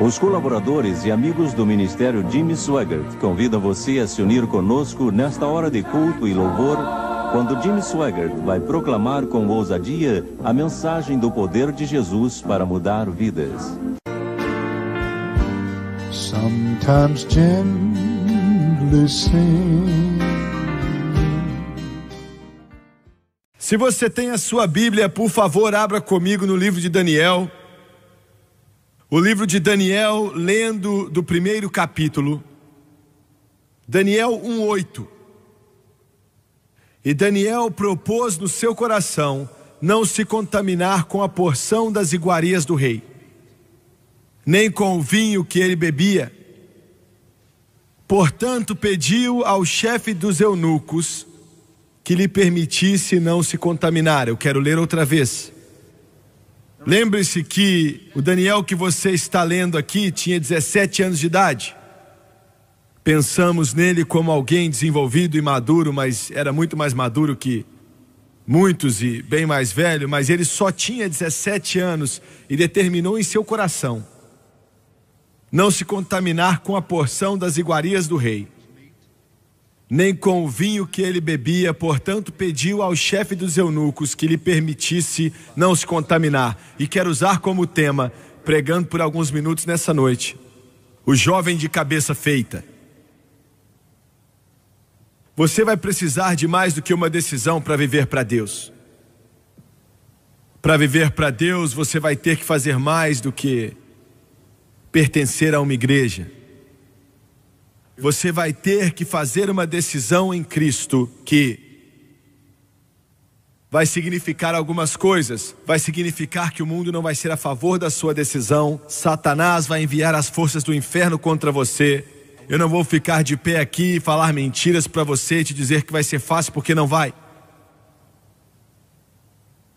Os colaboradores e amigos do Ministério Jimmy Swaggart convidam você a se unir conosco nesta hora de culto e louvor, quando Jimmy Swaggart vai proclamar com ousadia a mensagem do poder de Jesus para mudar vidas. Sometimes gently sing. Se você tem a sua Bíblia, por favor, abra comigo no livro de Daniel. O livro de Daniel, lendo do primeiro capítulo. Daniel 1:8. E Daniel propôs no seu coração não se contaminar com a porção das iguarias do rei, nem com o vinho que ele bebia. Portanto, pediu ao chefe dos eunucos que lhe permitisse não se contaminar. Eu quero ler outra vez. Lembre-se que o Daniel que você está lendo aqui tinha 17 anos de idade. Pensamos nele como alguém desenvolvido e maduro, mas era muito mais maduro que muitos e bem mais velho, mas ele só tinha 17 anos e determinou em seu coração não se contaminar com a porção das iguarias do rei, nem com o vinho que ele bebia. Portanto, pediu ao chefe dos eunucos que lhe permitisse não se contaminar. E quero usar como tema, pregando por alguns minutos nessa noite, o jovem de cabeça feita. Você vai precisar de mais do que uma decisão para viver para Deus. Para viver para Deus, você vai ter que fazer mais do que pertencer a uma igreja. Você vai ter que fazer uma decisão em Cristo que vai significar algumas coisas. Vai significar que o mundo não vai ser a favor da sua decisão. Satanás vai enviar as forças do inferno contra você. Eu não vou ficar de pé aqui e falar mentiras para você e te dizer que vai ser fácil, porque não vai.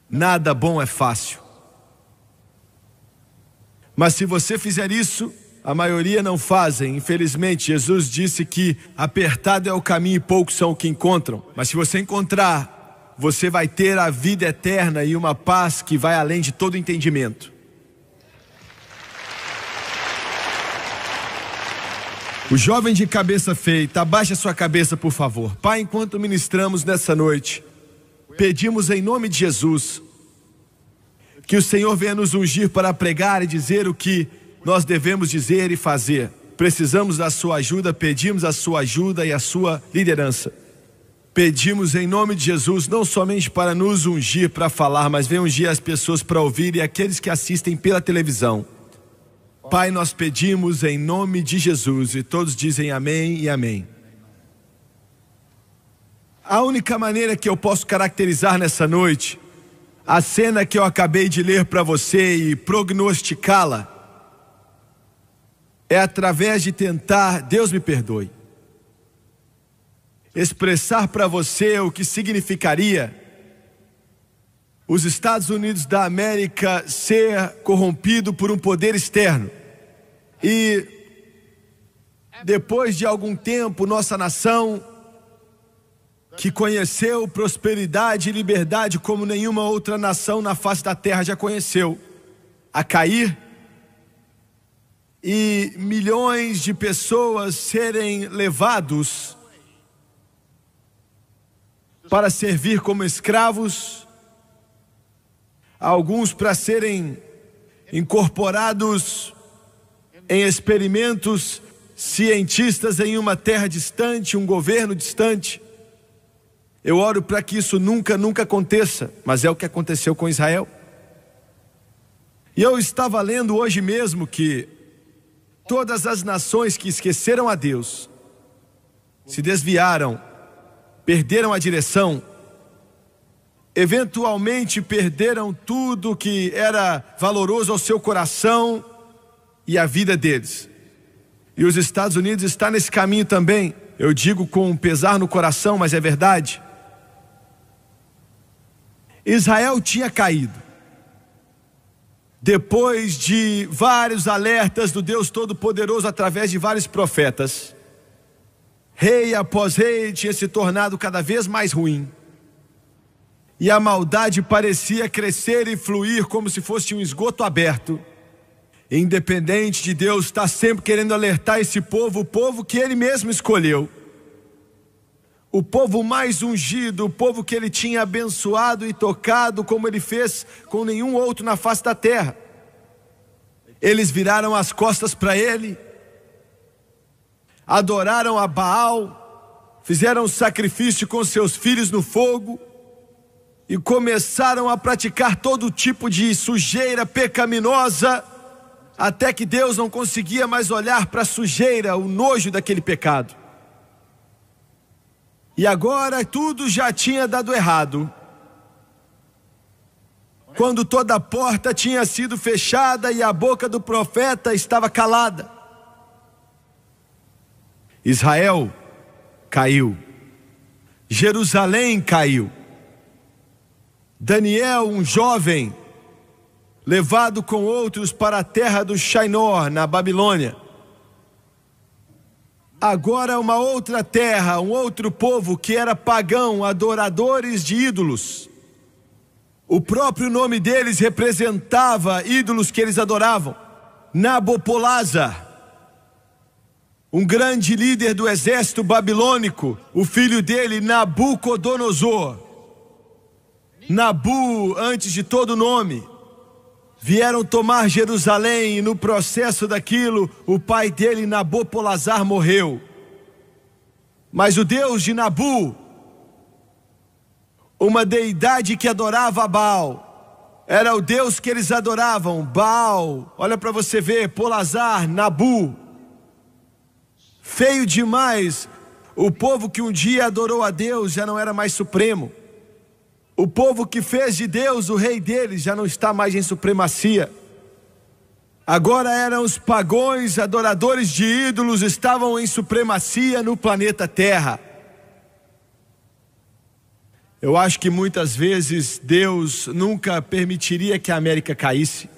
Nada bom é fácil. Mas se você fizer isso, a maioria não fazem. Infelizmente, Jesus disse que apertado é o caminho e poucos são o que encontram. Mas se você encontrar, você vai ter a vida eterna e uma paz que vai além de todo entendimento. O jovem de cabeça feita, abaixe a sua cabeça, por favor. Pai, enquanto ministramos nessa noite, pedimos em nome de Jesus que o Senhor venha nos ungir para pregar e dizer o que nós devemos dizer e fazer. Precisamos da sua ajuda, pedimos a sua ajuda e a sua liderança. Pedimos em nome de Jesus, não somente para nos ungir para falar, mas venha ungir as pessoas para ouvir e aqueles que assistem pela televisão. Pai, nós pedimos em nome de Jesus, e todos dizem amém e amém. A única maneira que eu posso caracterizar nessa noite a cena que eu acabei de ler para você e prognosticá-la é através de tentar, Deus me perdoe, expressar para você o que significaria os Estados Unidos da América ser corrompido por um poder externo. E depois de algum tempo, nossa nação, que conheceu prosperidade e liberdade como nenhuma outra nação na face da terra já conheceu, a cair, e milhões de pessoas serem levados para servir como escravos, alguns para serem incorporados em experimentos cientistas em uma terra distante, um governo distante. Eu oro para que isso nunca aconteça, mas é o que aconteceu com Israel. E eu estava lendo hoje mesmo que todas as nações que esqueceram a Deus, se desviaram, perderam a direção, eventualmente perderam tudo que era valoroso ao seu coração e à vida deles. E os Estados Unidos está nesse caminho também. Eu digo com um pesar no coração, mas é verdade. Israel tinha caído. Depois de vários alertas do Deus Todo-Poderoso através de vários profetas, rei após rei tinha se tornado cada vez mais ruim. E a maldade parecia crescer e fluir como se fosse um esgoto aberto. independente de Deus estar sempre querendo alertar esse povo, o povo que Ele mesmo escolheu, o povo mais ungido, o povo que Ele tinha abençoado e tocado como Ele fez com nenhum outro na face da terra. Eles viraram as costas para Ele, adoraram a Baal, fizeram sacrifício com seus filhos no fogo e começaram a praticar todo tipo de sujeira pecaminosa, até que Deus não conseguia mais olhar para a sujeira, o nojo daquele pecado. E agora tudo já tinha dado errado. Quando toda a porta tinha sido fechada e a boca do profeta estava calada. Israel caiu. Jerusalém caiu. Daniel, um jovem, levado com outros para a terra do Shinar, na Babilônia. Agora uma outra terra, um outro povo que era pagão, adoradores de ídolos. O próprio nome deles representava ídolos que eles adoravam. Nabopolassar, um grande líder do exército babilônico, o filho dele, Nabucodonosor. Nabu, antes de todo nome, vieram tomar Jerusalém e no processo daquilo, o pai dele, Nabopolassar, morreu. Mas o Deus de Nabu, uma deidade que adorava Baal, era o Deus que eles adoravam, Baal. Olha para você ver, Polassar, Nabu. Feio demais. O povo que um dia adorou a Deus já não era mais supremo. O povo que fez de Deus o rei deles já não está mais em supremacia. Agora eram os pagões, adoradores de ídolos, estavam em supremacia no planeta Terra. Eu acho que muitas vezes Deus nunca permitiria que a América caísse.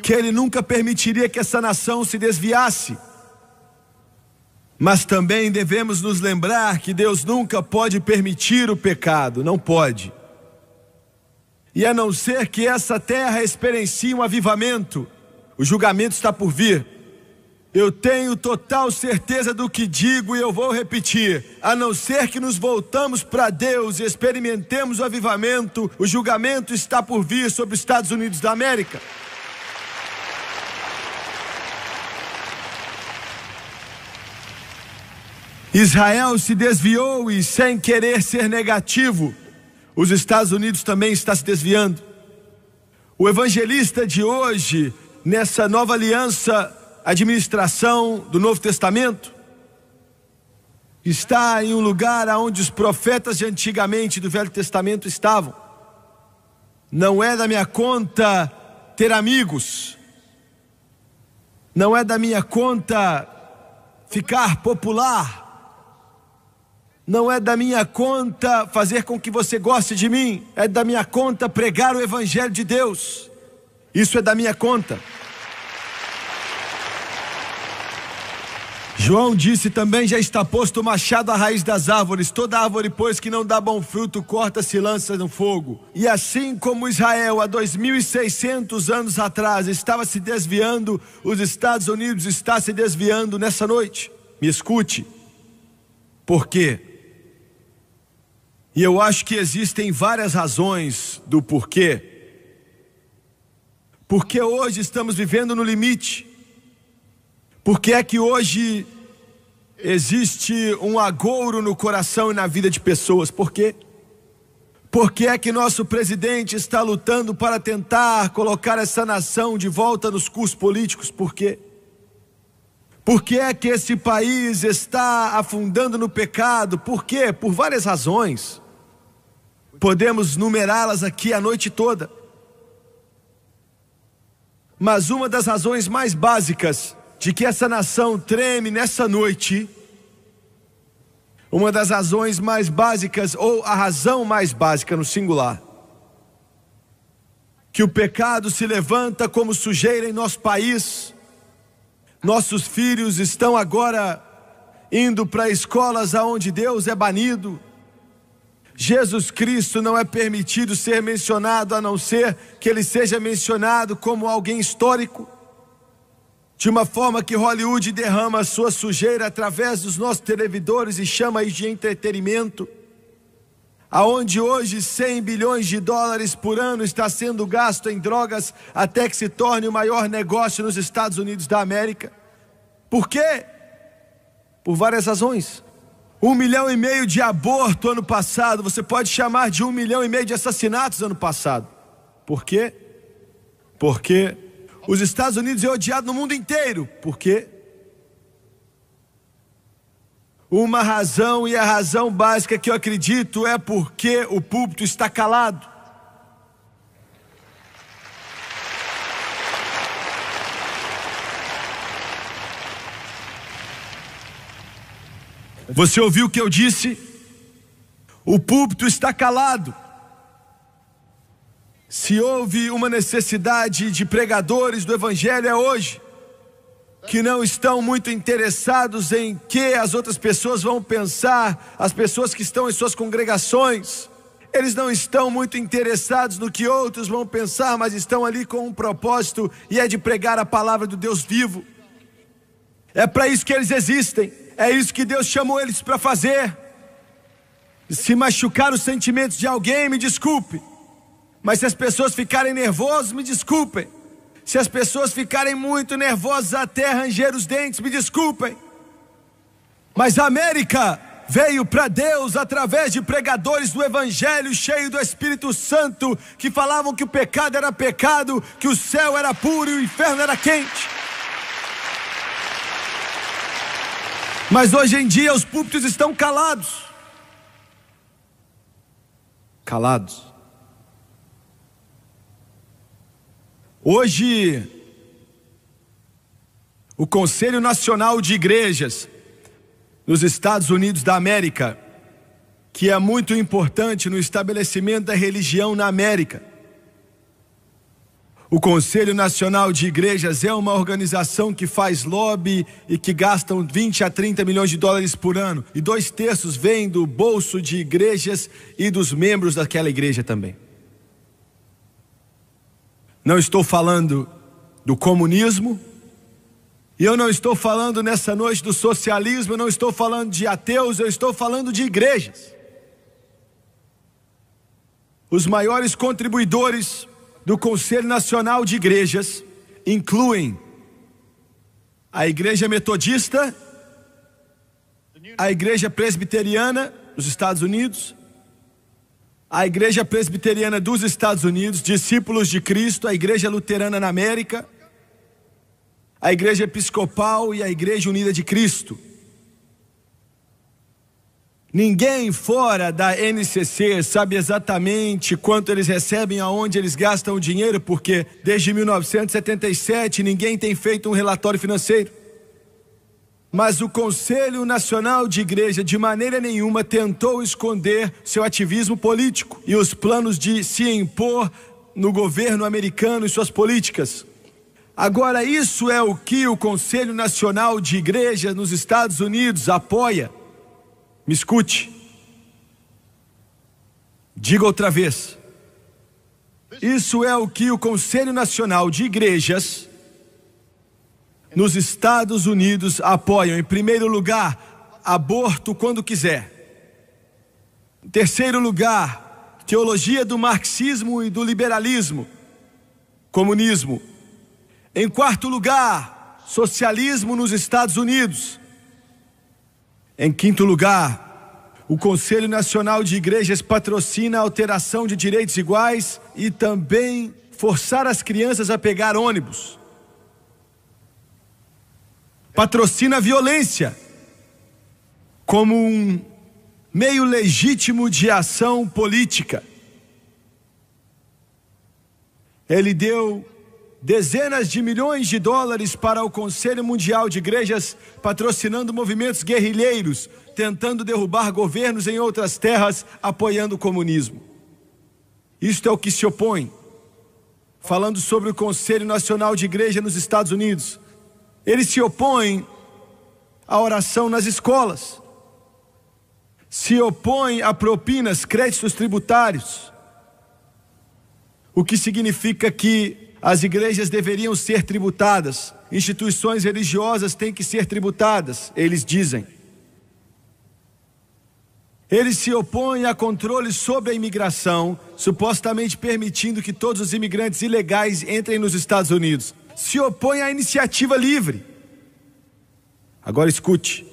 Que Ele nunca permitiria que essa nação se desviasse. Mas também devemos nos lembrar que Deus nunca pode permitir o pecado, não pode. E a não ser que essa terra experiencie um avivamento, o julgamento está por vir. Eu tenho total certeza do que digo e eu vou repetir. A não ser que nos voltamos para Deus e experimentemos o avivamento, o julgamento está por vir sobre os Estados Unidos da América. Israel se desviou e, sem querer ser negativo, os Estados Unidos também está se desviando. O evangelista de hoje, nessa nova aliança, administração do Novo Testamento, está em um lugar onde os profetas de antigamente do Velho Testamento estavam. Não é da minha conta ter amigos, não é da minha conta ficar popular, não é da minha conta fazer com que você goste de mim, é da minha conta pregar o Evangelho de Deus. Isso é da minha conta. João disse também: já está posto o machado à raiz das árvores. Toda árvore, pois, que não dá bom fruto, corta-se e lança no fogo. E assim como Israel, há 2.600 anos atrás, estava se desviando, os Estados Unidos está se desviando nessa noite. Me escute. Por quê? E eu acho que existem várias razões do porquê. Porque hoje estamos vivendo no limite. Porque é que hoje existe um agouro no coração e na vida de pessoas? Por quê? Porque é que nosso presidente está lutando para tentar colocar essa nação de volta nos cursos políticos? Por quê? Porque é que esse país está afundando no pecado? Por quê? Por várias razões. Podemos numerá-las aqui a noite toda. Mas uma das razões mais básicas de que essa nação treme nessa noite, uma das razões mais básicas, ou a razão mais básica no singular, que o pecado se levanta como sujeira em nosso país. Nossos filhos estão agora indo para escolas aonde Deus é banido. Jesus Cristo não é permitido ser mencionado, a não ser que ele seja mencionado como alguém histórico, de uma forma que Hollywood derrama a sua sujeira através dos nossos televisores e chama isso de entretenimento, aonde hoje 100 bilhões de dólares por ano está sendo gasto em drogas até que se torne o maior negócio nos Estados Unidos da América. Por quê? Por várias razões. 1,5 milhão de aborto ano passado, você pode chamar de 1,5 milhão de assassinatos ano passado. Por quê? Porque os Estados Unidos é odiado no mundo inteiro. Por quê? Uma razão, e a razão básica que eu acredito, é porque o púlpito está calado. Você ouviu o que eu disse? O púlpito está calado. Se houve uma necessidade de pregadores do Evangelho, é hoje, que não estão muito interessados em que as outras pessoas vão pensar, as pessoas que estão em suas congregações. Eles não estão muito interessados no que outros vão pensar, mas estão ali com um propósito, e é de pregar a palavra do Deus vivo. É para isso que eles existem, é isso que Deus chamou eles para fazer. Se machucar os sentimentos de alguém, me desculpe, mas se as pessoas ficarem nervosas, me desculpem. Se as pessoas ficarem muito nervosas até ranger os dentes, me desculpem. Mas a América veio para Deus através de pregadores do Evangelho, cheio do Espírito Santo, que falavam que o pecado era pecado, que o céu era puro e o inferno era quente. Mas hoje em dia os púlpitos estão calados. Calados. Hoje, o Conselho Nacional de Igrejas nos Estados Unidos da América, que é muito importante no estabelecimento da religião na América. O Conselho Nacional de Igrejas é uma organização que faz lobby e que gastam 20 a 30 milhões de dólares por ano. E 2/3 vêm do bolso de igrejas e dos membros daquela igreja também. Não estou falando do comunismo, e eu não estou falando nessa noite do socialismo, eu não estou falando de ateus, eu estou falando de igrejas. Os maiores contribuidores do Conselho Nacional de Igrejas incluem a Igreja Metodista, a Igreja Presbiteriana dos Estados Unidos, a Igreja Presbiteriana dos Estados Unidos, Discípulos de Cristo, a Igreja Luterana na América, a Igreja Episcopal e a Igreja Unida de Cristo. Ninguém fora da NCC sabe exatamente quanto eles recebem, aonde eles gastam o dinheiro, porque desde 1977 ninguém tem feito um relatório financeiro. Mas o Conselho Nacional de Igreja de maneira nenhuma tentou esconder seu ativismo político e os planos de se impor no governo americano e suas políticas. Agora, isso é o que o Conselho Nacional de Igreja nos Estados Unidos apoia. Me escute. Diga outra vez. Isso é o que o Conselho Nacional de Igrejas nos Estados Unidos apoiam. Em primeiro lugar, aborto quando quiser. Em terceiro lugar, teologia do marxismo e do liberalismo, comunismo. Em quarto lugar, socialismo nos Estados Unidos. Em quinto lugar, o Conselho Nacional de Igrejas patrocina a alteração de direitos iguais e também forçar as crianças a pegar ônibus. Patrocina a violência como um meio legítimo de ação política. Ele deu dezenas de milhões de dólares para o Conselho Mundial de Igrejas, patrocinando movimentos guerrilheiros, tentando derrubar governos em outras terras, apoiando o comunismo. Isto é o que se opõe. Falando sobre o Conselho Nacional de Igreja nos Estados Unidos, ele se opõe à oração nas escolas. se opõe a propinas, créditos tributários, o que significa que as igrejas deveriam ser tributadas, instituições religiosas têm que ser tributadas, eles dizem. Eles se opõem a controle sobre a imigração, supostamente permitindo que todos os imigrantes ilegais entrem nos Estados Unidos. Se opõem à iniciativa livre. Agora escute.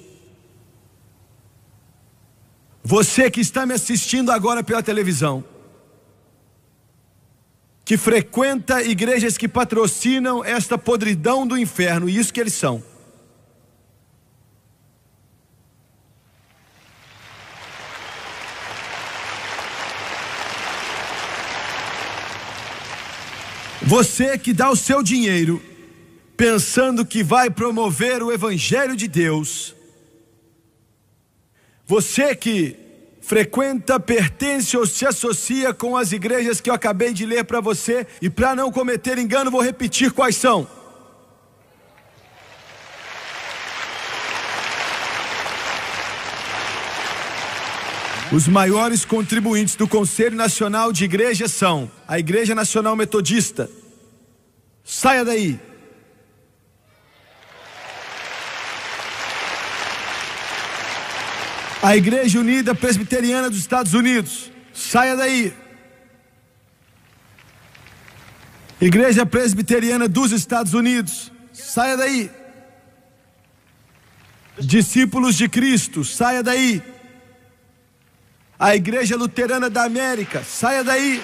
Você que está me assistindo agora pela televisão, que frequenta igrejas que patrocinam esta podridão do inferno, e isso que eles são. Você que dá o seu dinheiro pensando que vai promover o Evangelho de Deus, você que frequenta, pertence ou se associa com as igrejas que eu acabei de ler para você, e para não cometer engano vou repetir quais são. Os maiores contribuintes do Conselho Nacional de Igrejas são a Igreja Nacional Metodista. Saia daí. A Igreja Unida Presbiteriana dos Estados Unidos. Saia daí. Igreja Presbiteriana dos Estados Unidos. Saia daí. Discípulos de Cristo. Saia daí. A Igreja Luterana da América, saia daí.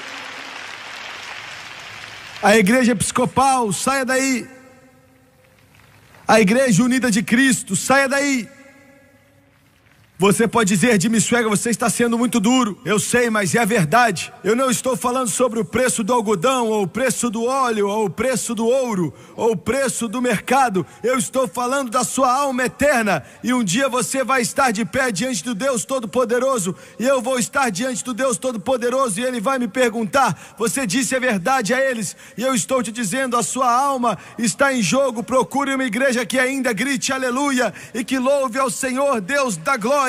A Igreja Episcopal, saia daí. A Igreja Unida de Cristo, saia daí. Você pode dizer, Jimmy Swaggart, você está sendo muito duro. Eu sei, mas é a verdade. Eu não estou falando sobre o preço do algodão, ou o preço do óleo, ou o preço do ouro, ou o preço do mercado. Eu estou falando da sua alma eterna. E um dia você vai estar de pé diante do Deus Todo-Poderoso, e eu vou estar diante do Deus Todo-Poderoso, e Ele vai me perguntar, você disse a verdade a eles, e eu estou te dizendo, a sua alma está em jogo. Procure uma igreja que ainda grite aleluia, e que louve ao Senhor Deus da glória.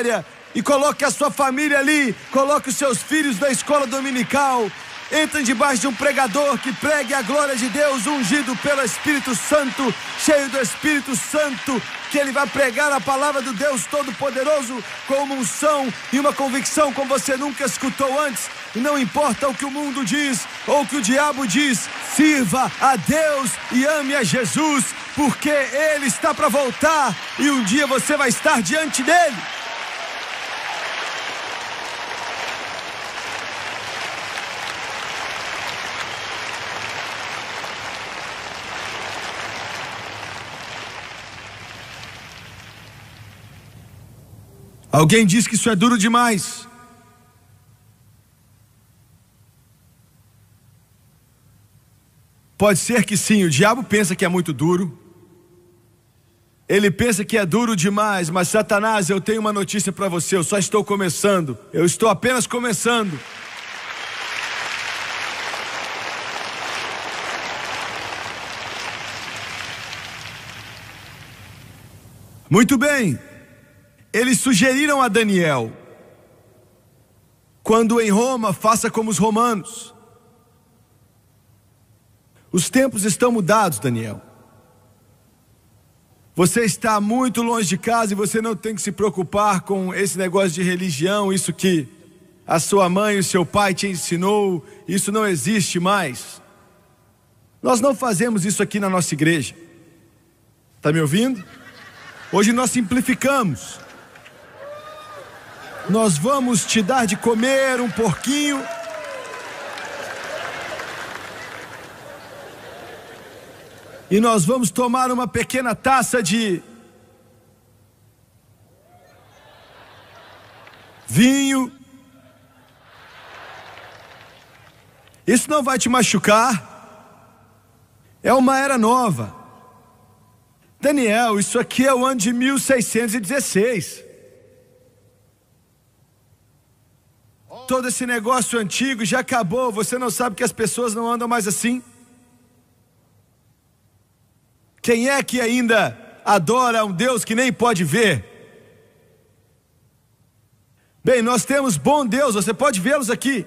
E coloque a sua família ali, coloque os seus filhos da escola dominical, entrem debaixo de um pregador que pregue a glória de Deus, ungido pelo Espírito Santo, cheio do Espírito Santo, que ele vai pregar a palavra do Deus Todo-Poderoso com uma unção e uma convicção como você nunca escutou antes. E não importa o que o mundo diz ou o que o diabo diz, sirva a Deus e ame a Jesus, porque Ele está para voltar e um dia você vai estar diante dele. Alguém diz que isso é duro demais. Pode ser que sim, o diabo pensa que é muito duro. Ele pensa que é duro demais, mas Satanás, eu tenho uma notícia para você, eu só estou começando. Eu estou apenas começando. Muito bem. Eles sugeriram a Daniel, quando em Roma, faça como os romanos. Os tempos estão mudados, Daniel. Você está muito longe de casa e você não tem que se preocupar com esse negócio de religião, isso que a sua mãe e o seu pai te ensinou, isso não existe mais. Nós não fazemos isso aqui na nossa igreja. Está me ouvindo? Hoje nós simplificamos. Nós vamos te dar de comer um porquinho. E nós vamos tomar uma pequena taça de vinho. Isso não vai te machucar. É uma era nova. Daniel, isso aqui é o ano de 1616. Todo esse negócio antigo já acabou. Você não sabe que as pessoas não andam mais assim? Quem é que ainda adora um Deus que nem pode ver? Bem, nós temos bom Deus, você pode vê-los aqui.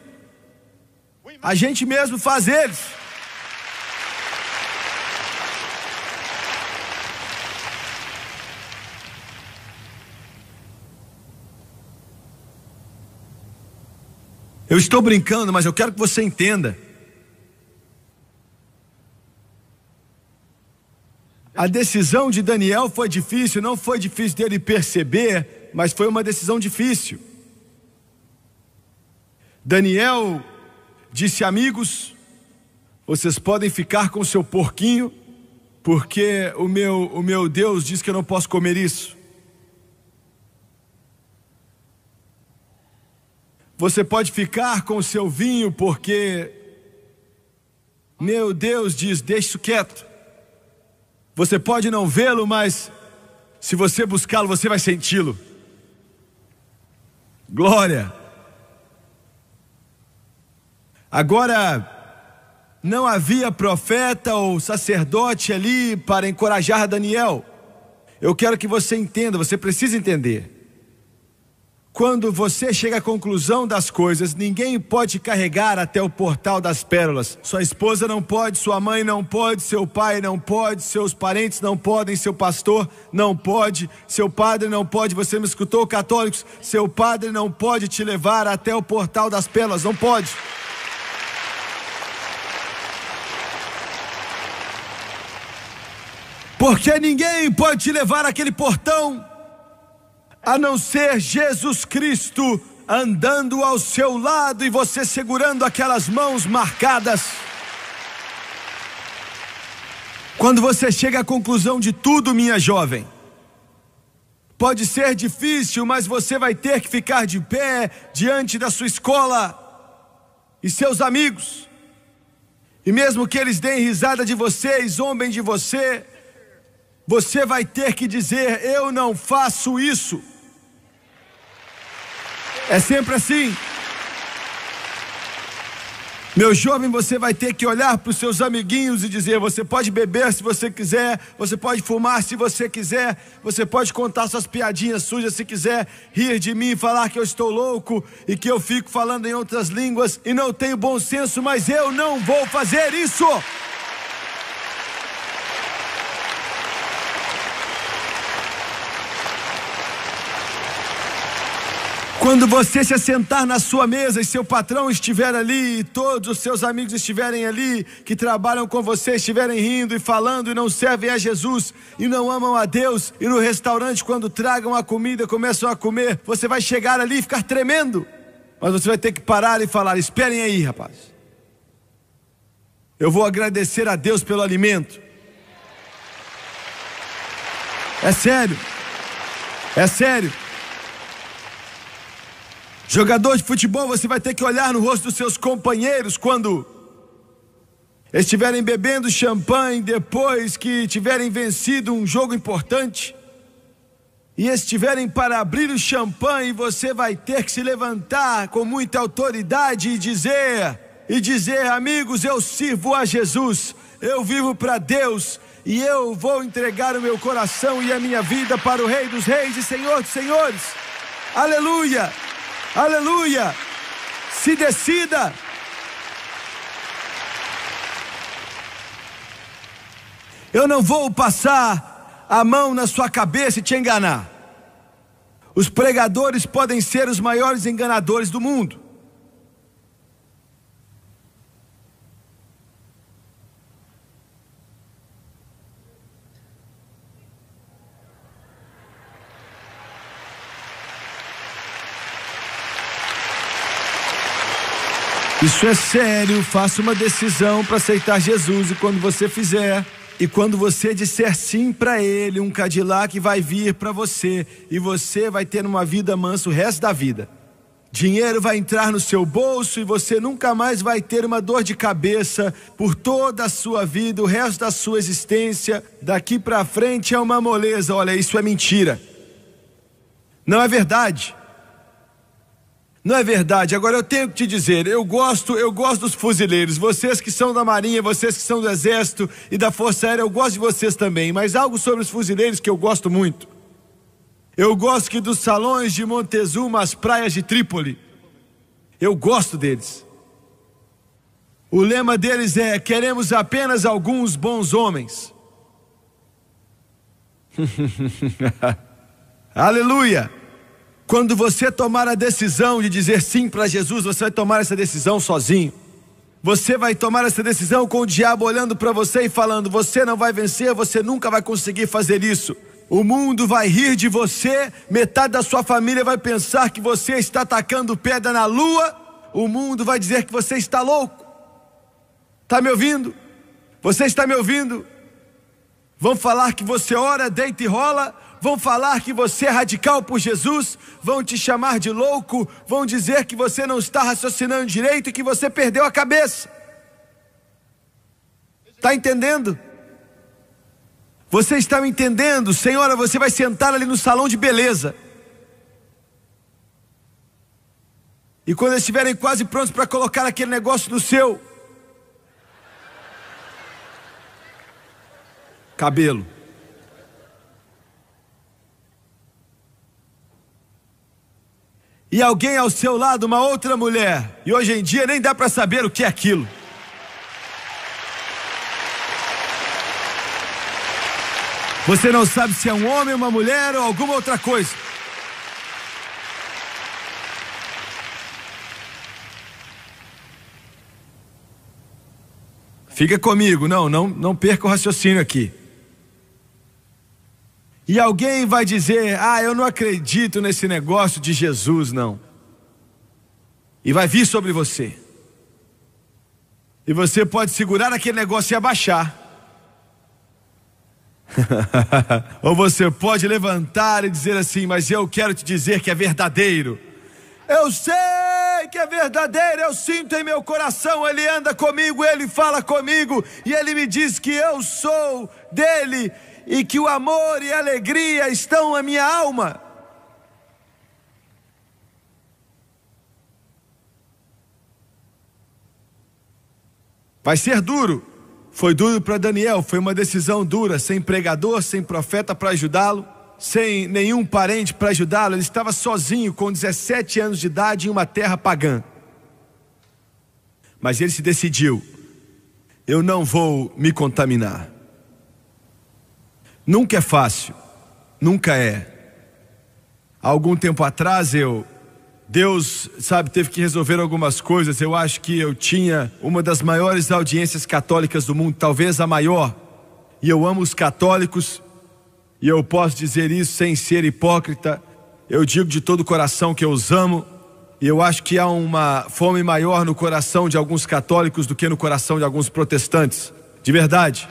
A gente mesmo faz eles. Eu estou brincando, mas eu quero que você entenda. A decisão de Daniel foi difícil, não foi difícil dele perceber, mas foi uma decisão difícil. Daniel disse: amigos, vocês podem ficar com o seu porquinho, porque o meu Deus diz que eu não posso comer isso. Você pode ficar com o seu vinho, porque meu Deus diz: deixe isso quieto. Você pode não vê-lo, mas se você buscá-lo, você vai senti-lo. Glória! Agora, não havia profeta ou sacerdote ali para encorajar Daniel. Eu quero que você entenda, você precisa entender. Quando você chega à conclusão das coisas, ninguém pode carregar até o portal das pérolas. Sua esposa não pode, sua mãe não pode, seu pai não pode, seus parentes não podem, seu pastor não pode, seu padre não pode. Você me escutou, católicos? Seu padre não pode te levar até o portal das pérolas, não pode. Porque ninguém pode te levar àquele portão a não ser Jesus Cristo andando ao seu lado e você segurando aquelas mãos marcadas. Quando você chega à conclusão de tudo, minha jovem, pode ser difícil, mas você vai ter que ficar de pé diante da sua escola e seus amigos. E mesmo que eles deem risada de você e zombem de você, você vai ter que dizer: eu não faço isso. É sempre assim. Meu jovem, você vai ter que olhar para os seus amiguinhos e dizer: você pode beber se você quiser, você pode fumar se você quiser, você pode contar suas piadinhas sujas se quiser, rir de mim e falar que eu estou louco e que eu fico falando em outras línguas e não tenho bom senso, mas eu não vou fazer isso. Quando você se assentar na sua mesa e seu patrão estiver ali, e todos os seus amigos estiverem ali, que trabalham com você, estiverem rindo e falando e não servem a Jesus e não amam a Deus, e no restaurante quando tragam a comida, começam a comer, você vai chegar ali e ficar tremendo, mas você vai ter que parar e falar: esperem aí, rapaz, eu vou agradecer a Deus pelo alimento. É sério, é sério. Jogador de futebol, você vai ter que olhar no rosto dos seus companheiros quando estiverem bebendo champanhe depois que tiverem vencido um jogo importante e estiverem para abrir o champanhe, você vai ter que se levantar com muita autoridade e dizer: amigos, eu sirvo a Jesus, eu vivo para Deus e eu vou entregar o meu coração e a minha vida para o Rei dos Reis e Senhor dos Senhores. Aleluia! Aleluia! Se decida. Eu não vou passar a mão na sua cabeça e te enganar. Os pregadores podem ser os maiores enganadores do mundo. Isso é sério, faça uma decisão para aceitar Jesus e quando você fizer, e quando você disser sim para Ele, um Cadillac vai vir para você e você vai ter uma vida mansa o resto da vida. Dinheiro vai entrar no seu bolso e você nunca mais vai ter uma dor de cabeça por toda a sua vida, o resto da sua existência. Daqui para frente é uma moleza. Olha, isso é mentira. Não é verdade. Não é verdade. Agora eu tenho que te dizer, eu gosto dos fuzileiros, vocês que são da Marinha, vocês que são do Exército e da Força Aérea, eu gosto de vocês também, mas algo sobre os fuzileiros que eu gosto muito. Eu gosto que dos salões de Montezuma às praias de Trípoli. Eu gosto deles. O lema deles é: queremos apenas alguns bons homens. Aleluia! Quando você tomar a decisão de dizer sim para Jesus, você vai tomar essa decisão sozinho. Você vai tomar essa decisão com o diabo olhando para você e falando: você não vai vencer, você nunca vai conseguir fazer isso. O mundo vai rir de você, metade da sua família vai pensar que você está tacando pedra na lua, o mundo vai dizer que você está louco. Está me ouvindo? Você está me ouvindo? Vão falar que você ora, deita e rola, vão falar que você é radical por Jesus, vão te chamar de louco, vão dizer que você não está raciocinando direito e que você perdeu a cabeça. Está entendendo? Você está me entendendo? Senhora, você vai sentar ali no salão de beleza. E quando eles estiverem quase prontos para colocar aquele negócio no seu cabelo, e alguém ao seu lado, uma outra mulher, e hoje em dia nem dá para saber o que é aquilo. Você não sabe se é um homem, uma mulher ou alguma outra coisa. Fica comigo, não perca o raciocínio aqui. E alguém vai dizer: ah, eu não acredito nesse negócio de Jesus, não. E vai vir sobre você. E você pode segurar aquele negócio e abaixar. Ou você pode levantar e dizer assim: mas eu quero te dizer que é verdadeiro. Eu sei que é verdadeiro, eu sinto em meu coração, Ele anda comigo, Ele fala comigo, e Ele me diz que eu sou dele, e que o amor e a alegria estão na minha alma. Vai ser duro. Foi duro para Daniel, foi uma decisão dura, sem pregador, sem profeta para ajudá-lo, sem nenhum parente para ajudá-lo. Ele estava sozinho com 17 anos de idade em uma terra pagã. Mas ele se decidiu: eu não vou me contaminar. Nunca é fácil, nunca é. Há algum tempo atrás Deus, teve que resolver algumas coisas. Eu acho que eu tinha uma das maiores audiências católicas do mundo, talvez a maior. E eu amo os católicos, e eu posso dizer isso sem ser hipócrita. Eu digo de todo o coração que eu os amo. E eu acho que há uma fome maior no coração de alguns católicos do que no coração de alguns protestantes. De verdade.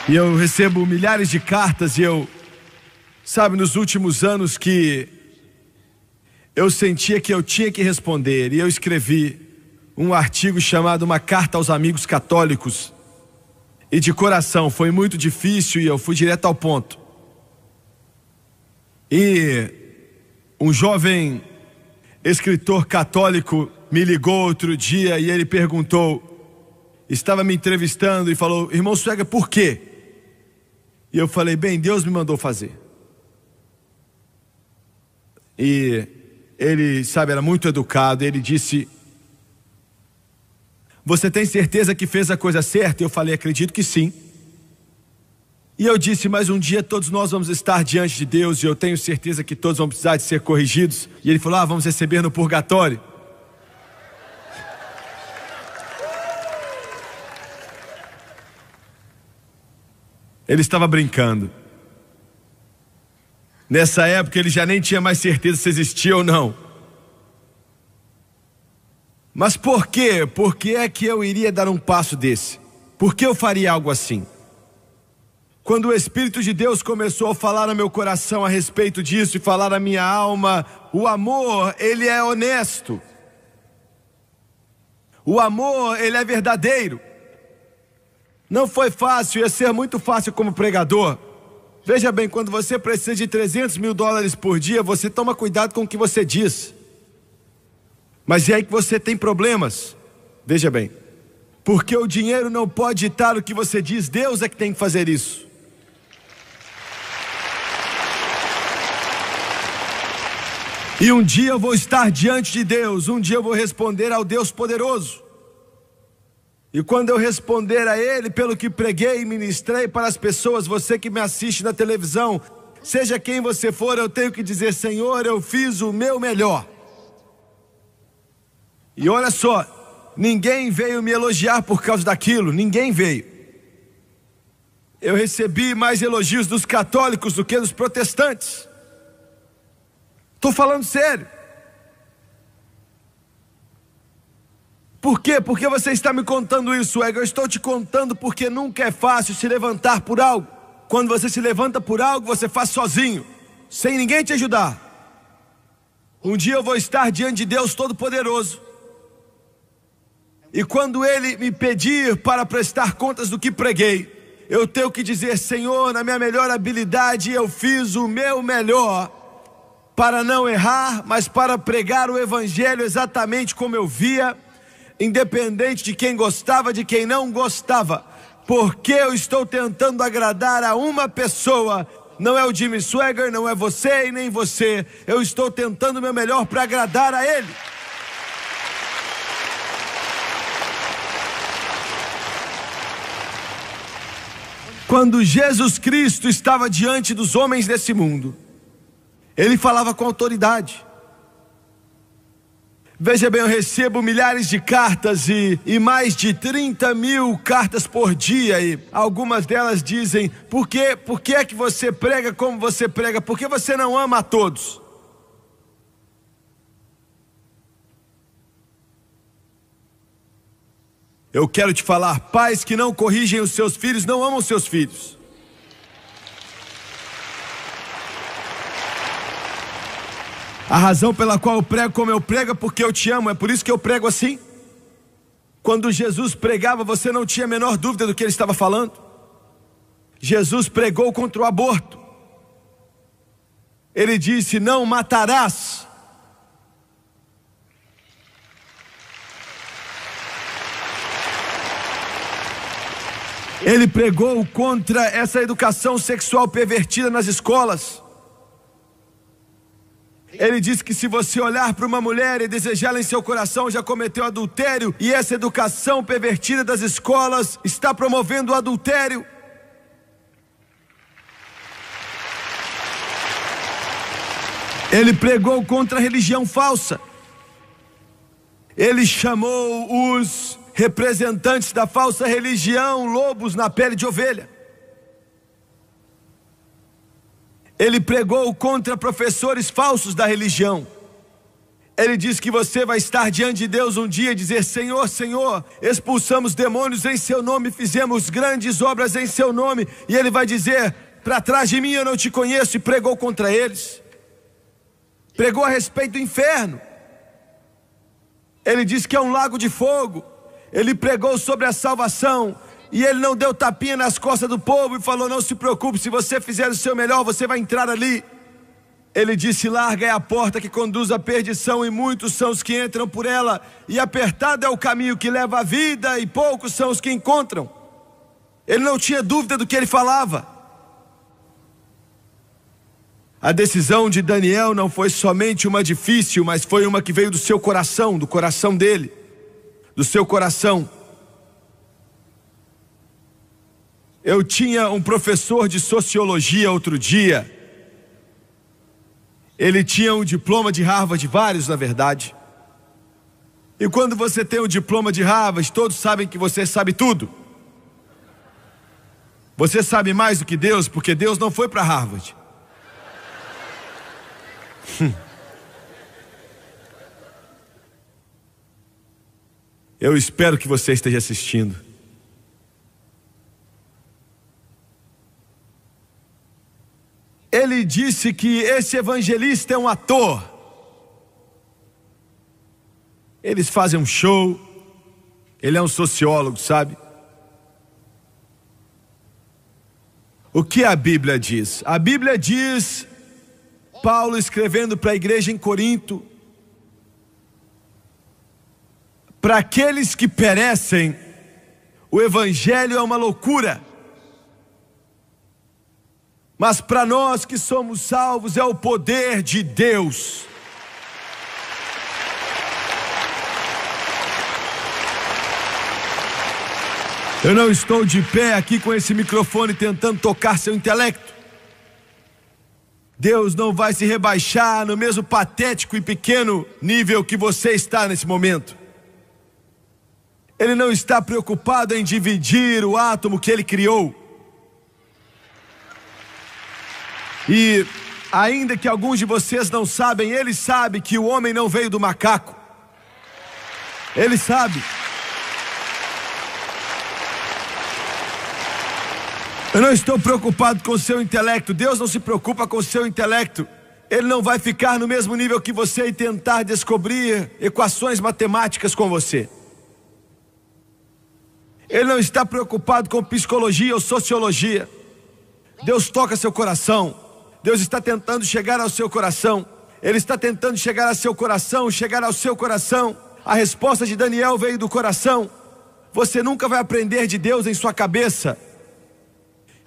E eu recebo milhares de cartas e nos últimos anos que eu sentia que eu tinha que responder, e eu escrevi um artigo chamado Uma Carta aos Amigos Católicos, e de coração foi muito difícil e eu fui direto ao ponto. E um jovem escritor católico me ligou outro dia e ele perguntou, estava me entrevistando e falou: irmão Swaggart, por quê? E eu falei: bem, Deus me mandou fazer. E ele, era muito educado. Ele disse: você tem certeza que fez a coisa certa? Eu falei: acredito que sim. E eu disse: mas um dia todos nós vamos estar diante de Deus, e eu tenho certeza que todos vão precisar de ser corrigidos. E ele falou: vamos receber no purgatório. Ele estava brincando. Nessa época ele já nem tinha mais certeza se existia ou não. Mas por quê? Por que é que eu iria dar um passo desse? Por que eu faria algo assim? Quando o Espírito de Deus começou a falar no meu coração a respeito disso e falar na minha alma, o amor, ele é honesto. O amor, ele é verdadeiro. Não foi fácil, ia ser muito fácil como pregador. Veja bem, quando você precisa de $300 mil por dia, você toma cuidado com o que você diz. Mas é aí que você tem problemas. Veja bem, porque o dinheiro não pode ditar o que você diz, Deus é que tem que fazer isso. E um dia eu vou estar diante de Deus, um dia eu vou responder ao Deus poderoso. E quando eu responder a Ele pelo que preguei e ministrei para as pessoas, você que me assiste na televisão, seja quem você for, eu tenho que dizer: Senhor, eu fiz o meu melhor. E olha só, ninguém veio me elogiar por causa daquilo, ninguém veio. Eu recebi mais elogios dos católicos do que dos protestantes. Estou falando sério. Por quê? Porque você está me contando isso, Ego? Eu estou te contando porque nunca é fácil se levantar por algo. Quando você se levanta por algo, você faz sozinho, sem ninguém te ajudar. Um dia eu vou estar diante de Deus Todo-Poderoso. E quando Ele me pedir para prestar contas do que preguei, eu tenho que dizer: Senhor, na minha melhor habilidade eu fiz o meu melhor para não errar, mas para pregar o Evangelho exatamente como eu via, independente de quem gostava, de quem não gostava, porque eu estou tentando agradar a uma pessoa. Não é o Jimmy Swaggart, não é você e nem você. Eu estou tentando o meu melhor para agradar a Ele. Quando Jesus Cristo estava diante dos homens desse mundo, Ele falava com autoridade. Veja bem, eu recebo milhares de cartas e mais de 30 mil cartas por dia, e algumas delas dizem: por que é que você prega como você prega? Por que você não ama a todos? Eu quero te falar: pais que não corrigem os seus filhos não amam seus filhos. A razão pela qual eu prego como eu prego é porque eu te amo, é por isso que eu prego assim. Quando Jesus pregava, você não tinha a menor dúvida do que Ele estava falando. Jesus pregou contra o aborto. Ele disse: não matarás. Ele pregou contra essa educação sexual pervertida nas escolas. Ele disse que se você olhar para uma mulher e desejá-la em seu coração, já cometeu adultério. E essa educação pervertida das escolas está promovendo o adultério. Ele pregou contra a religião falsa. Ele chamou os representantes da falsa religião lobos na pele de ovelha. Ele pregou contra professores falsos da religião. Ele disse que você vai estar diante de Deus um dia e dizer: Senhor, Senhor, expulsamos demônios em seu nome, fizemos grandes obras em seu nome. E Ele vai dizer: para trás de mim eu não te conheço. E pregou contra eles. Pregou a respeito do inferno. Ele disse que é um lago de fogo. Ele pregou sobre a salvação. E Ele não deu tapinha nas costas do povo e falou: não se preocupe, se você fizer o seu melhor, você vai entrar ali. Ele disse: larga é a porta que conduz à perdição, e muitos são os que entram por ela. E apertado é o caminho que leva à vida, e poucos são os que encontram. Ele não tinha dúvida do que ele falava. A decisão de Daniel não foi somente uma difícil, mas foi uma que veio do seu coração, do coração dele, do seu coração. Eu tinha um professor de sociologia outro dia. Ele tinha um diploma de Harvard, vários na verdade. E quando você tem um diploma de Harvard, todos sabem que você sabe tudo. Você sabe mais do que Deus, porque Deus não foi para Harvard. Eu espero que você esteja assistindo. Ele disse que esse evangelista é um ator. Eles fazem um show. Ele é um sociólogo, sabe? O que a Bíblia diz? A Bíblia diz, Paulo escrevendo para a igreja em Corinto: para aqueles que perecem, o evangelho é uma loucura. Mas para nós que somos salvos é o poder de Deus. Eu não estou de pé aqui com esse microfone tentando tocar seu intelecto. Deus não vai se rebaixar no mesmo patético e pequeno nível que você está nesse momento. Ele não está preocupado em dividir o átomo que Ele criou. E ainda que alguns de vocês não sabem, Ele sabe que o homem não veio do macaco. Ele sabe. Eu não estou preocupado com o seu intelecto. Deus não se preocupa com o seu intelecto. Ele não vai ficar no mesmo nível que você e tentar descobrir equações matemáticas com você. Ele não está preocupado com psicologia ou sociologia. Deus toca seu coração. Deus está tentando chegar ao seu coração. Ele está tentando chegar ao seu coração, chegar ao seu coração. A resposta de Daniel veio do coração. Você nunca vai aprender de Deus em sua cabeça.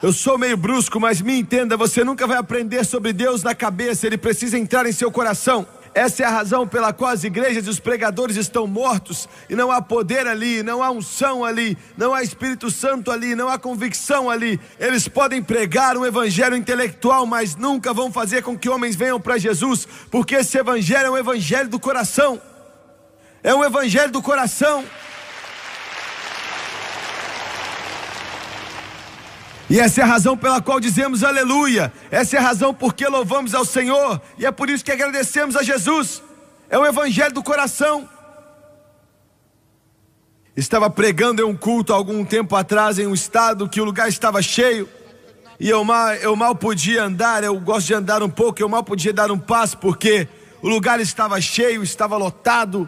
Eu sou meio brusco, mas me entenda, você nunca vai aprender sobre Deus na cabeça. Ele precisa entrar em seu coração. Essa é a razão pela qual as igrejas e os pregadores estão mortos, e não há poder ali, não há unção ali, não há Espírito Santo ali, não há convicção ali. Eles podem pregar um evangelho intelectual, mas nunca vão fazer com que homens venham para Jesus, porque esse evangelho é um evangelho do coração. É um evangelho do coração. E essa é a razão pela qual dizemos aleluia. Essa é a razão porque louvamos ao Senhor. E é por isso que agradecemos a Jesus. É um evangelho do coração. Estava pregando em um culto há algum tempo atrás em um estado que o lugar estava cheio. E eu mal podia andar. Eu gosto de andar um pouco. Eu mal podia dar um passo porque o lugar estava cheio, estava lotado.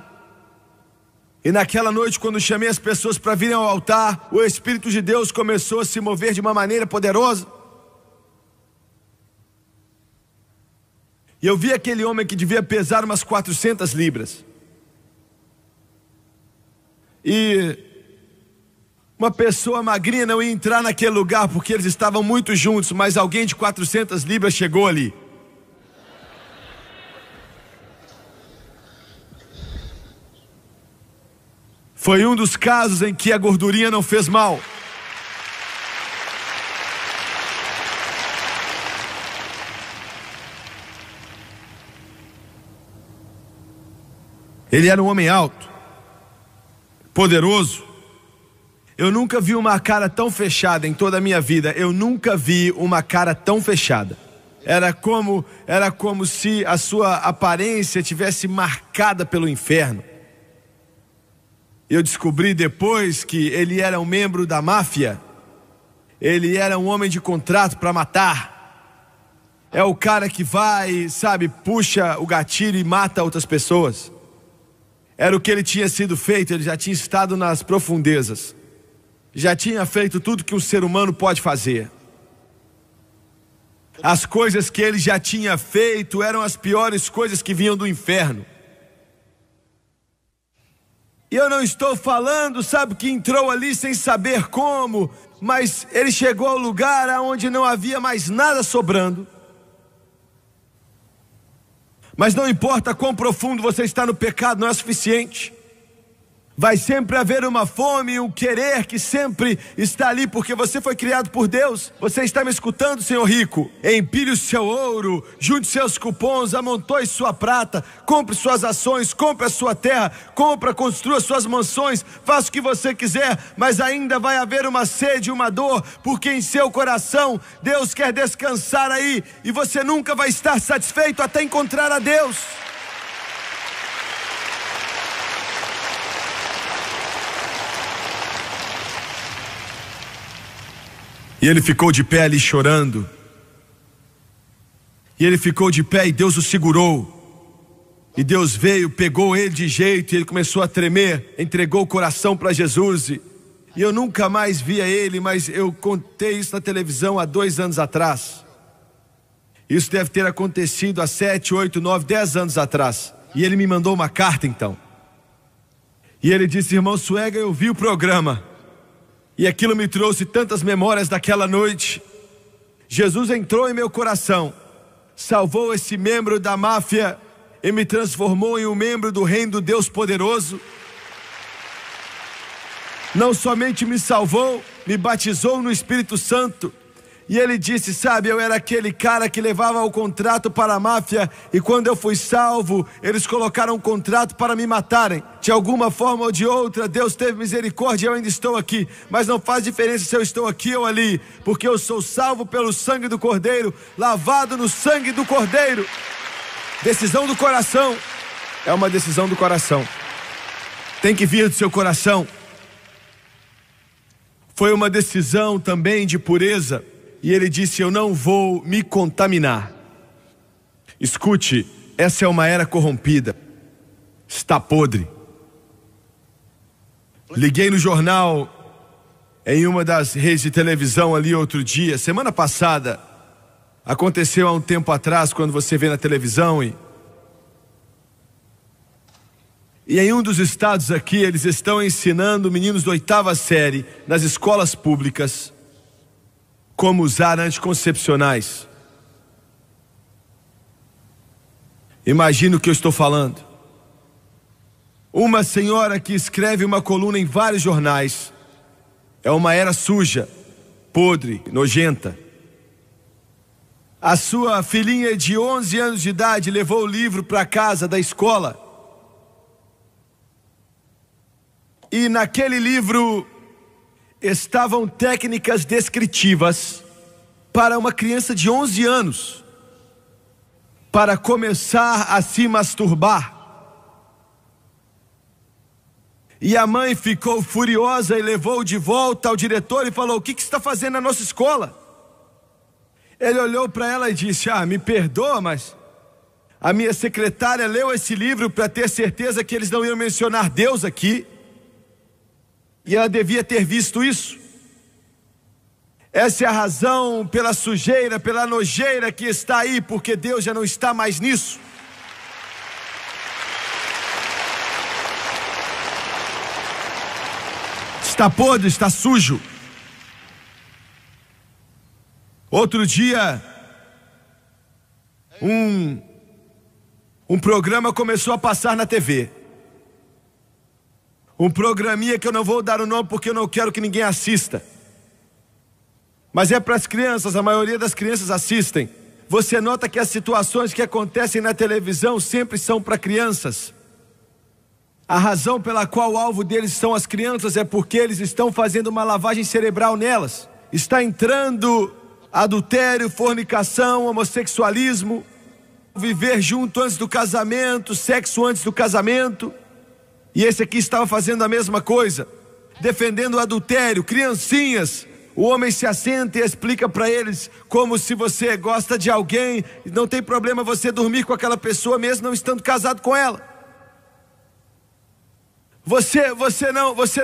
E naquela noite, quando chamei as pessoas para virem ao altar, o Espírito de Deus começou a se mover de uma maneira poderosa. E eu vi aquele homem que devia pesar umas 400 libras. E uma pessoa magrinha não ia entrar naquele lugar porque eles estavam muito juntos, mas alguém de 400 libras chegou ali. Foi um dos casos em que a gordurinha não fez mal. Ele era um homem alto, poderoso. Eu nunca vi uma cara tão fechada em toda a minha vida. Eu nunca vi uma cara tão fechada. Era como se a sua aparência tivesse marcada pelo inferno. Eu descobri depois que ele era um membro da máfia. Ele era um homem de contrato para matar. É o cara que vai, puxa o gatilho e mata outras pessoas. Era o que ele tinha sido feito. Ele já tinha estado nas profundezas. Já tinha feito tudo que um ser humano pode fazer. As coisas que ele já tinha feito eram as piores coisas que vinham do inferno. E eu não estou falando, que entrou ali sem saber como, mas ele chegou ao lugar onde não havia mais nada sobrando. Mas não importa quão profundo você está no pecado, não é suficiente. Vai sempre haver uma fome, um querer que sempre está ali, porque você foi criado por Deus. Você está me escutando, senhor rico? Empilhe o seu ouro, junte seus cupons, amontoe sua prata, compre suas ações, compre a sua terra, construa suas mansões, faça o que você quiser, mas ainda vai haver uma sede, uma dor, porque em seu coração Deus quer descansar aí, e você nunca vai estar satisfeito até encontrar a Deus. E ele ficou de pé ali chorando. E ele ficou de pé e Deus o segurou. E Deus veio, pegou ele de jeito e ele começou a tremer. Entregou o coração para Jesus. E eu nunca mais via ele, mas eu contei isso na televisão há 2 anos atrás. Isso deve ter acontecido há 7, 8, 9, 10 anos atrás. E ele me mandou uma carta então. E ele disse: irmão Suega, eu vi o programa. E aquilo me trouxe tantas memórias daquela noite. Jesus entrou em meu coração, salvou esse membro da máfia e me transformou em um membro do reino do Deus poderoso. não somente me salvou, me batizou no Espírito Santo. E ele disse, sabe, eu era aquele cara que levava o contrato para a máfia, e quando eu fui salvo, eles colocaram um contrato para me matarem. De alguma forma ou de outra, Deus teve misericórdia e eu ainda estou aqui. Mas não faz diferença se eu estou aqui ou ali, porque eu sou salvo pelo sangue do Cordeiro, lavado no sangue do Cordeiro. Decisão do coração, é uma decisão do coração. Tem que vir do seu coração. Foi uma decisão também de pureza. E ele disse, eu não vou me contaminar. Escute, essa é uma era corrompida. Está podre. Liguei no jornal, em uma das redes de televisão ali outro dia, semana passada. Aconteceu há um tempo atrás, quando você vê na televisão. E em um dos estados aqui, eles estão ensinando meninos da 8ª série, nas escolas públicas, como usar anticoncepcionais. Imagina o que eu estou falando. Uma senhora que escreve uma coluna em vários jornais. É uma era suja, podre, nojenta. A sua filhinha de 11 anos de idade levou o livro para casa da escola. E naquele livro estavam técnicas descritivas para uma criança de 11 anos, para começar a se masturbar. E a mãe ficou furiosa e levou de volta ao diretor e falou, o que você está fazendo na nossa escola? Ele olhou para ela e disse, me perdoa, mas a minha secretária leu esse livro para ter certeza que eles não iam mencionar Deus aqui. E ela devia ter visto isso. Essa é a razão pela sujeira, pela nojeira que está aí, porque Deus já não está mais nisso. Está podre, está sujo. Outro dia, um programa começou a passar na TV. Um programinha que eu não vou dar o nome porque eu não quero que ninguém assista. Mas é para as crianças, a maioria das crianças assistem. Você nota que as situações que acontecem na televisão sempre são para crianças. A razão pela qual o alvo deles são as crianças é porque eles estão fazendo uma lavagem cerebral nelas. Está entrando adultério, fornicação, homossexualismo, viver junto antes do casamento, sexo antes do casamento. E esse aqui estava fazendo a mesma coisa, defendendo o adultério, criancinhas. O homem se assenta e explica para eles como se você gosta de alguém, não tem problema você dormir com aquela pessoa mesmo não estando casado com ela. Você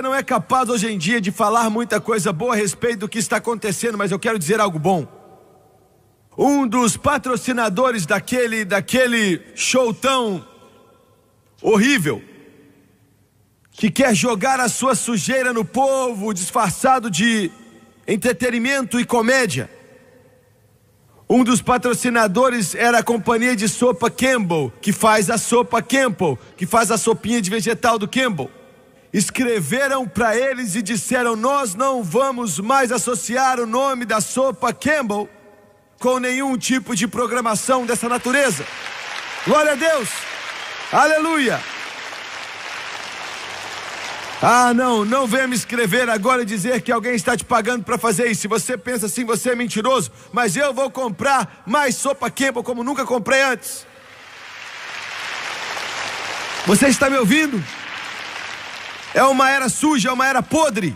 não é capaz hoje em dia de falar muita coisa boa a respeito do que está acontecendo, mas eu quero dizer algo bom. Um dos patrocinadores daquele show tão horrível, que quer jogar a sua sujeira no povo, disfarçado de entretenimento e comédia. Um dos patrocinadores era a companhia de sopa Campbell, que faz a sopa Campbell, que faz a sopinha de vegetal do Campbell. Escreveram para eles e disseram, nós não vamos mais associar o nome da sopa Campbell com nenhum tipo de programação dessa natureza. Glória a Deus! Aleluia! Não venha me escrever agora e dizer que alguém está te pagando para fazer isso. Se você pensa assim, você é mentiroso. Mas eu vou comprar mais sopa Campbell como nunca comprei antes. Você está me ouvindo? É uma era suja, é uma era podre.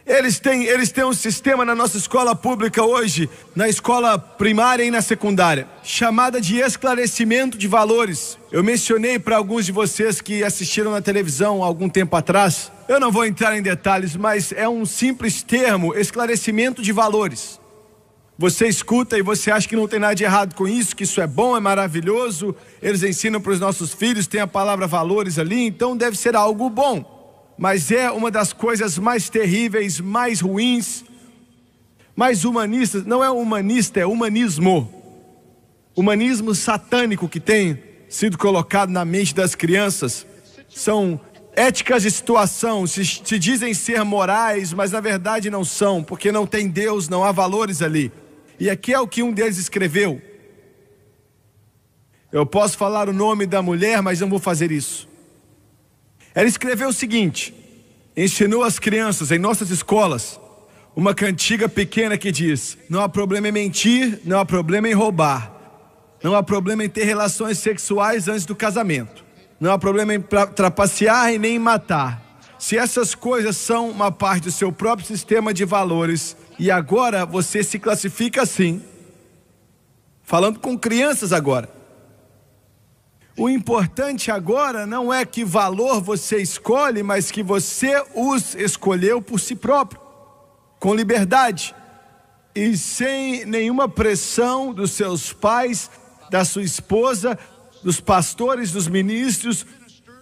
Eles têm um sistema na nossa escola pública hoje, na escola primária e na secundária, chamada de esclarecimento de valores. Eu mencionei para alguns de vocês que assistiram na televisão há algum tempo atrás. Eu não vou entrar em detalhes, mas é um simples termo, esclarecimento de valores. Você escuta e você acha que não tem nada de errado com isso, que isso é bom, é maravilhoso. Eles ensinam para os nossos filhos, tem a palavra valores ali, então deve ser algo bom. Mas é uma das coisas mais terríveis, mais ruins, mais humanistas. Não é humanista, é humanismo. Humanismo satânico que tem sido colocado na mente das crianças. São éticas de situação, se dizem ser morais, mas na verdade não são, porque não tem Deus, não há valores ali. E aqui é o que um deles escreveu. Eu posso falar o nome da mulher, mas não vou fazer isso. Ela escreveu o seguinte: ensinou as crianças em nossas escolas uma cantiga pequena que diz: não há problema em mentir, não há problema em roubar, não há problema em ter relações sexuais antes do casamento, não há problema em trapacear e nem em matar. Se essas coisas são uma parte do seu próprio sistema de valores e agora você se classifica assim, falando com crianças agora, o importante agora não é que valor você escolhe, mas que você os escolheu por si próprio, com liberdade e sem nenhuma pressão dos seus pais, da sua esposa, dos pastores, dos ministros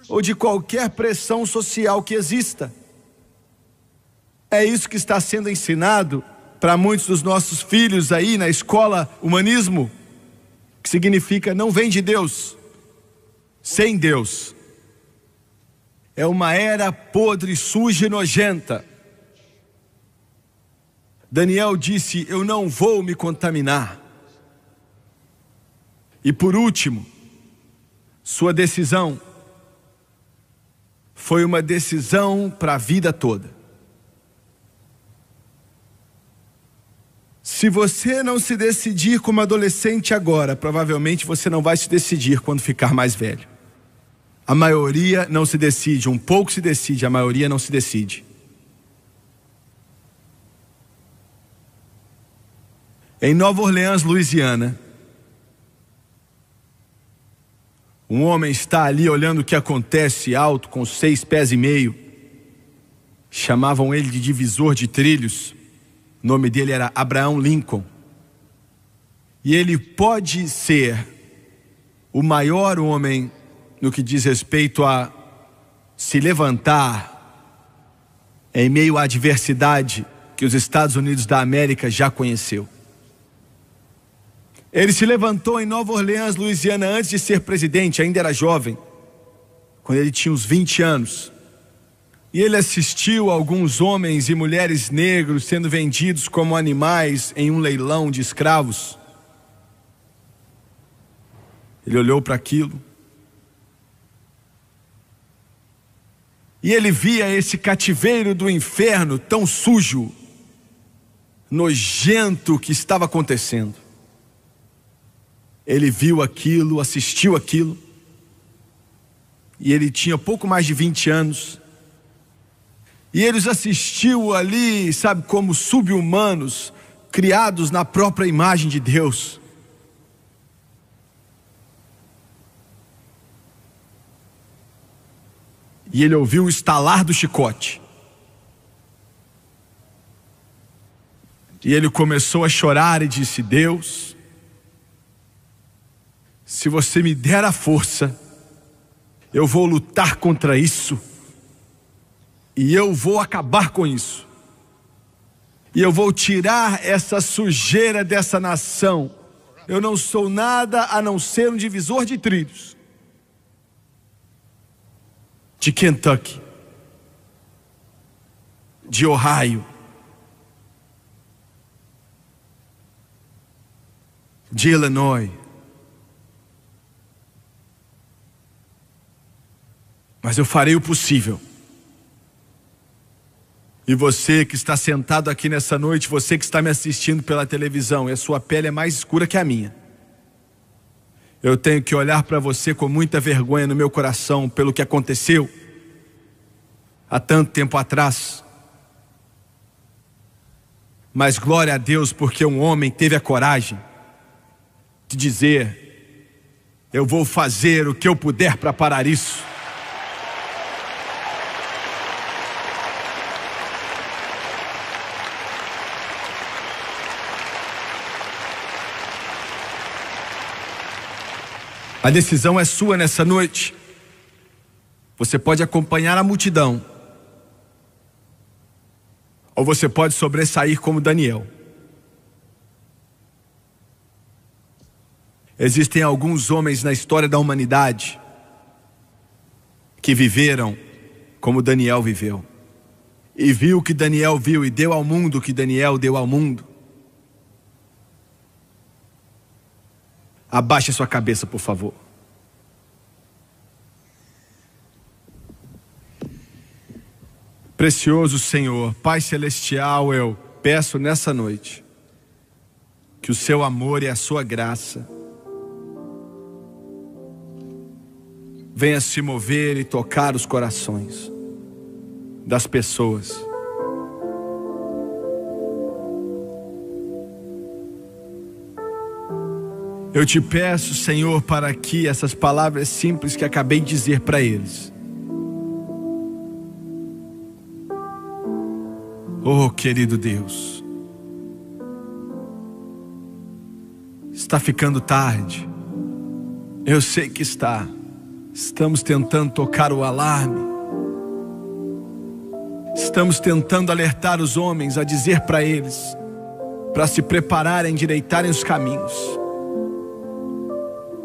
ou de qualquer pressão social que exista. É isso que está sendo ensinado para muitos dos nossos filhos aí na escola humanismo, que significa não vem de Deus, sem Deus. É uma era podre, suja e nojenta. Daniel disse: eu não vou me contaminar. E por último, sua decisão foi uma decisão para a vida toda. Se você não se decidir como adolescente agora, provavelmente você não vai se decidir quando ficar mais velho. A maioria não se decide, um pouco se decide, a maioria não se decide. Em Nova Orleans, Louisiana, um homem está ali olhando o que acontece, alto, com 6,5 pés. Chamavam ele de divisor de trilhos. O nome dele era Abraham Lincoln. E ele pode ser o maior homem no que diz respeito a se levantar em meio à adversidade que os Estados Unidos da América já conheceu. Ele se levantou em Nova Orleans, Louisiana, antes de ser presidente, ainda era jovem, quando ele tinha uns 20 anos. E ele assistiu a alguns homens e mulheres negros sendo vendidos como animais em um leilão de escravos. Ele olhou para aquilo e ele via esse cativeiro do inferno tão sujo, nojento que estava acontecendo. Ele viu aquilo, assistiu aquilo, e ele tinha pouco mais de 20 anos. E ele os assistiu ali, sabe, como sub-humanos, criados na própria imagem de Deus. E ele ouviu o estalar do chicote. E ele começou a chorar e disse: Deus, se você me der a força, eu vou lutar contra isso. E eu vou acabar com isso. E eu vou tirar essa sujeira dessa nação. Eu não sou nada a não ser um divisor de trilhos. De Kentucky, de Ohio, de Illinois. Mas eu farei o possível. E você que está sentado aqui nessa noite, você que está me assistindo pela televisão, e a sua pele é mais escura que a minha, eu tenho que olhar para você com muita vergonha no meu coração pelo que aconteceu há tanto tempo atrás. Mas glória a Deus, porque um homem teve a coragem de dizer: eu vou fazer o que eu puder para parar isso. A decisão é sua nessa noite. Você pode acompanhar a multidão, ou você pode sobressair como Daniel. Existem alguns homens na história da humanidade que viveram como Daniel viveu. E viu o que Daniel viu e deu ao mundo o que Daniel deu ao mundo. Abaixe a sua cabeça, por favor. Precioso Senhor, Pai Celestial, eu peço nessa noite que o seu amor e a sua graça venha se mover e tocar os corações das pessoas. Eu te peço, Senhor, para que essas palavras simples que acabei de dizer para eles, oh querido Deus, está ficando tarde, eu sei que está. Estamos tentando tocar o alarme, estamos tentando alertar os homens, a dizer para eles, para se prepararem, endireitarem os caminhos.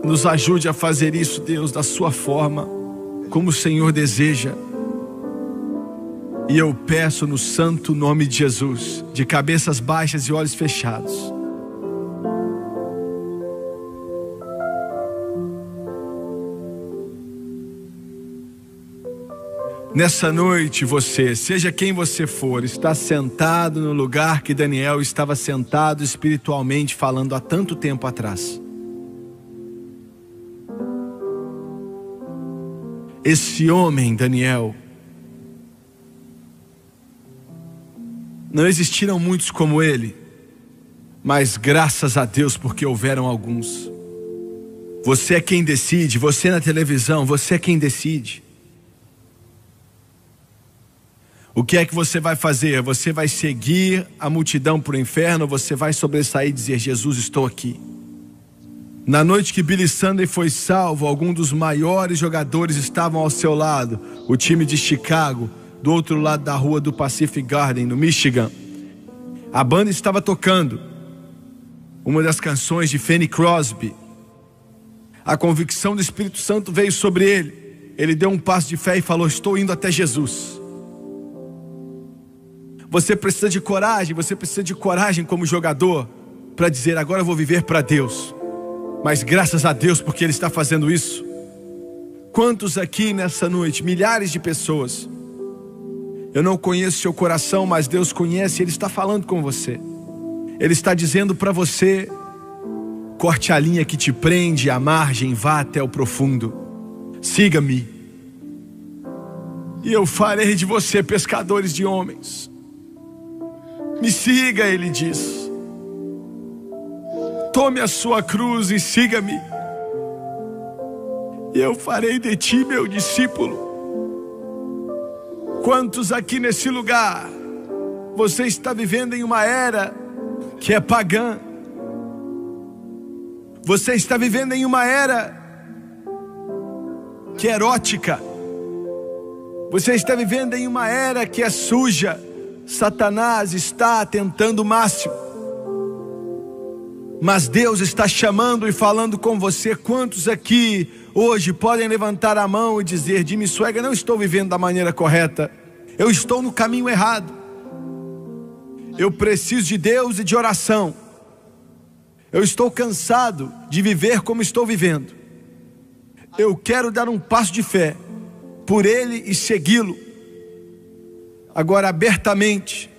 Nos ajude a fazer isso, Deus, da sua forma, como o Senhor deseja. E eu peço no santo nome de Jesus, de cabeças baixas e olhos fechados, nessa noite você, seja quem você for, está sentado no lugar que Daniel estava sentado espiritualmente falando há tanto tempo atrás. Esse homem, Daniel, não existiram muitos como ele, mas graças a Deus porque houveram alguns. Você é quem decide, você na televisão, você é quem decide. O que é que você vai fazer? Você vai seguir a multidão para o inferno, ou você vai sobressair e dizer: Jesus, estou aqui? Na noite que Billy Sunday foi salvo, alguns dos maiores jogadores estavam ao seu lado. O time de Chicago, do outro lado da rua do Pacific Garden, no Michigan. A banda estava tocando uma das canções de Fanny Crosby. A convicção do Espírito Santo veio sobre ele. Ele deu um passo de fé e falou: estou indo até Jesus. Você precisa de coragem como jogador, para dizer: agora eu vou viver para Deus. Mas graças a Deus porque Ele está fazendo isso. Quantos aqui nessa noite, milhares de pessoas, eu não conheço seu coração, mas Deus conhece, Ele está falando com você. Ele está dizendo para você: corte a linha que te prende à margem, vá até o profundo, siga-me, e eu farei de você pescadores de homens. Me siga, Ele diz. Tome a sua cruz e siga-me, e eu farei de ti meu discípulo. Quantos aqui nesse lugar, você está vivendo em uma era que é pagã? Você está vivendo em uma era que é erótica. Você está vivendo em uma era que é suja. Satanás está tentando o máximo, mas Deus está chamando e falando com você. Quantos aqui hoje podem levantar a mão e dizer: Jimmy Swaggart, não estou vivendo da maneira correta, eu estou no caminho errado, eu preciso de Deus e de oração, eu estou cansado de viver como estou vivendo, eu quero dar um passo de fé por Ele e segui-lo. Agora, abertamente,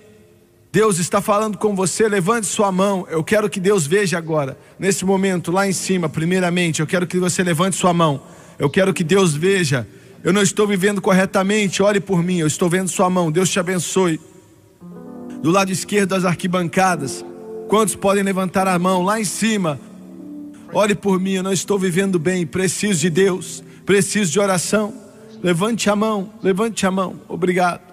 Deus está falando com você. Levante sua mão. Eu quero que Deus veja agora, nesse momento, lá em cima. Primeiramente, eu quero que você levante sua mão. Eu quero que Deus veja. Eu não estou vivendo corretamente, olhe por mim. Eu estou vendo sua mão, Deus te abençoe. Do lado esquerdo das arquibancadas, quantos podem levantar a mão? Lá em cima, olhe por mim. Eu não estou vivendo bem, preciso de Deus, preciso de oração. Levante a mão, obrigado.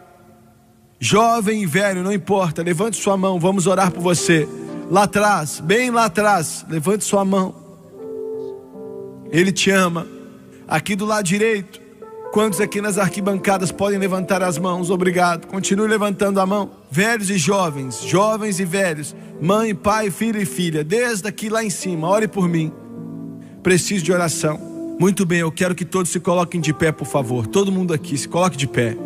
Jovem e velho, não importa, levante sua mão, vamos orar por você. Lá atrás, bem lá atrás, levante sua mão. Ele te ama. Aqui do lado direito, quantos aqui nas arquibancadas podem levantar as mãos? Obrigado, continue levantando a mão. Velhos e jovens, jovens e velhos, mãe, pai, filho e filha, desde aqui lá em cima, ore por mim, preciso de oração. Muito bem, eu quero que todos se coloquem de pé, por favor. Todo mundo aqui, se coloque de pé.